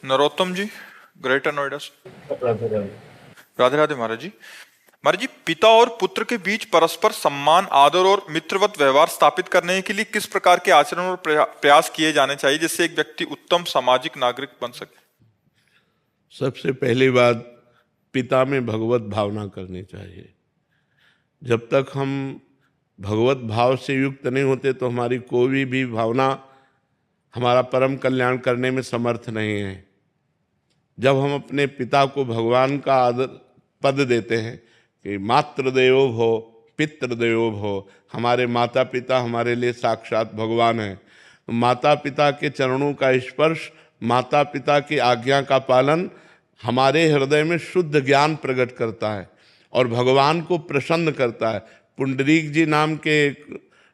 नरोत्तम जी, greater Noida से। राधे राधे। राधे राधे महाराज जी। महाराज जी, पिता और पुत्र के बीच परस्पर सम्मान, आदर और मित्रवत व्यवहार स्थापित करने के लिए किस प्रकार के आचरण और प्रयास किए जाने चाहिए जिससे एक व्यक्ति उत्तम सामाजिक नागरिक बन सके? सबसे पहली बात, पिता में भगवत भावना करनी चाहिए। जब तक हम भगवत भाव से युक्त नहीं होते तो हमारी कोई भी भावना हमारा परम कल्याण करने में समर्थ नहीं है। जब हम अपने पिता को भगवान का आदर पद देते हैं कि मातृदेवो भव पितृदेवो भव, हमारे माता पिता हमारे लिए साक्षात भगवान हैं, तो माता पिता के चरणों का स्पर्श, माता पिता की आज्ञा का पालन हमारे हृदय में शुद्ध ज्ञान प्रकट करता है और भगवान को प्रसन्न करता है। पुंडरीक जी नाम के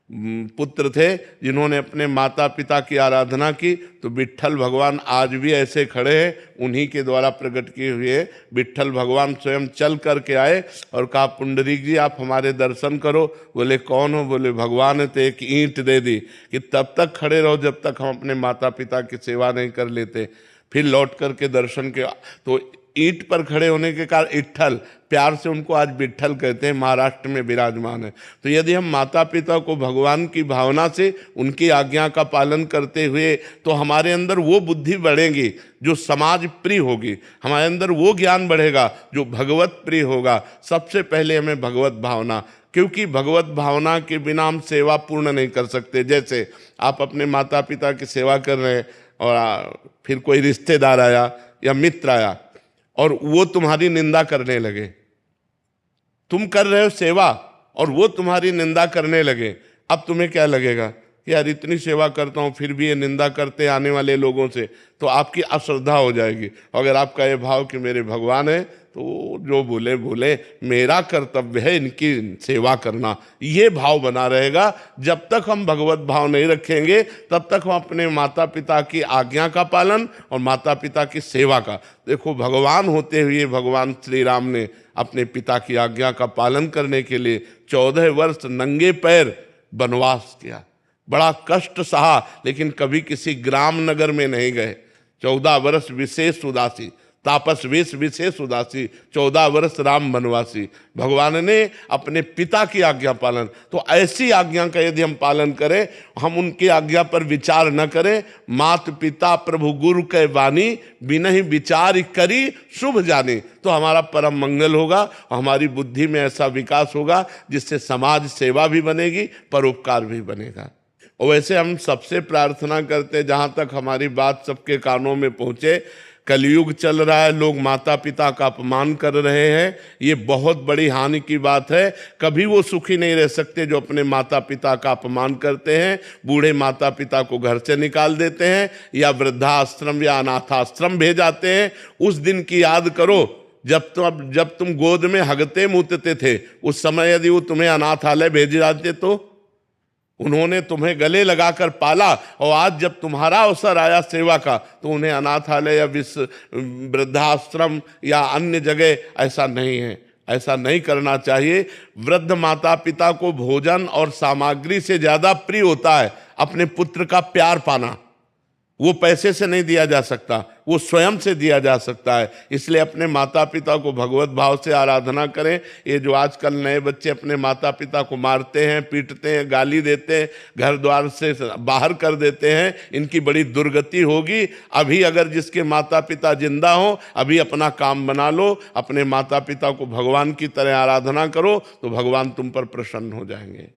पुत्र थे जिन्होंने अपने माता पिता की आराधना की, तो विट्ठल भगवान आज भी ऐसे खड़े हैं, उन्हीं के द्वारा प्रकट किए हुए। विट्ठल भगवान स्वयं चल करके आए और कहा, पुंडरीक जी आप हमारे दर्शन करो। बोले कौन हो? बोले भगवान है। तो एक ईंट दे दी कि तब तक खड़े रहो जब तक हम अपने माता पिता की सेवा नहीं कर लेते। फिर लौट करके दर्शन के, तो ईंट पर खड़े होने के कारण इट्ठल, प्यार से उनको आज विट्ठल कहते हैं, महाराष्ट्र में विराजमान है। तो यदि हम माता पिता को भगवान की भावना से उनकी आज्ञा का पालन करते हुए, तो हमारे अंदर वो बुद्धि बढ़ेगी जो समाज प्रिय होगी, हमारे अंदर वो ज्ञान बढ़ेगा जो भगवत प्रिय होगा। सबसे पहले हमें भगवत भावना, क्योंकि भगवत भावना के बिना हम सेवा पूर्ण नहीं कर सकते। जैसे आप अपने माता पिता की सेवा कर रहे हैं और फिर कोई रिश्तेदार आया या मित्र आया और वो तुम्हारी निंदा करने लगे, तुम कर रहे हो सेवा और वो तुम्हारी निंदा करने लगे, अब तुम्हें क्या लगेगा कि यार इतनी सेवा करता हूँ फिर भी ये निंदा करते आने वाले लोगों से, तो आपकी अश्रद्धा हो जाएगी। अगर आपका ये भाव कि मेरे भगवान है तो जो बोले बोले, मेरा कर्तव्य है इनकी सेवा करना, ये भाव बना रहेगा। जब तक हम भगवत भाव नहीं रखेंगे तब तक हम अपने माता पिता की आज्ञा का पालन और माता पिता की सेवा का, देखो भगवान होते हुए भगवान श्री राम ने अपने पिता की आज्ञा का पालन करने के लिए 14 वर्ष नंगे पैर वनवास किया, बड़ा कष्ट सहा, लेकिन कभी किसी ग्राम नगर में नहीं गए। 14 वर्ष विशेष उदासी, तापस वेश विशेष उदासी, 14 वर्ष राम वनवासी। भगवान ने अपने पिता की आज्ञा पालन, तो ऐसी आज्ञा का यदि हम पालन करें, हम उनकी आज्ञा पर विचार न करें, मात पिता प्रभु गुरु के वाणी बिनहि विचार करी शुभ जानी, तो हमारा परम मंगल होगा, हमारी बुद्धि में ऐसा विकास होगा जिससे समाज सेवा भी बनेगी, परोपकार भी बनेगा। और वैसे हम सबसे प्रार्थना करते, जहाँ तक हमारी बात सबके कानों में पहुँचे, कलयुग चल रहा है, लोग माता पिता का अपमान कर रहे हैं, ये बहुत बड़ी हानि की बात है। कभी वो सुखी नहीं रह सकते जो अपने माता पिता का अपमान करते हैं, बूढ़े माता पिता को घर से निकाल देते हैं या वृद्धाश्रम या अनाथाश्रम भेजाते हैं। उस दिन की याद करो जब तुम गोद में हगते मूतते थे, उस समय यदि वो तुम्हें अनाथालय भेज जाते तो उन्होंने तुम्हें गले लगाकर पाला, और आज जब तुम्हारा अवसर आया सेवा का तो उन्हें अनाथालय या वृद्धाश्रम या अन्य जगह, ऐसा नहीं है, ऐसा नहीं करना चाहिए। वृद्ध माता पिता को भोजन और सामग्री से ज्यादा प्रिय होता है अपने पुत्र का प्यार पाना। वो पैसे से नहीं दिया जा सकता, वो स्वयं से दिया जा सकता है। इसलिए अपने माता पिता को भगवत भाव से आराधना करें। ये जो आजकल नए बच्चे अपने माता पिता को मारते हैं, पीटते हैं, गाली देते हैं, घर द्वार से बाहर कर देते हैं, इनकी बड़ी दुर्गति होगी। अभी अगर जिसके माता पिता जिंदा हो, अभी अपना काम बना लो, अपने माता पिता को भगवान की तरह आराधना करो, तो भगवान तुम पर प्रसन्न हो जाएंगे।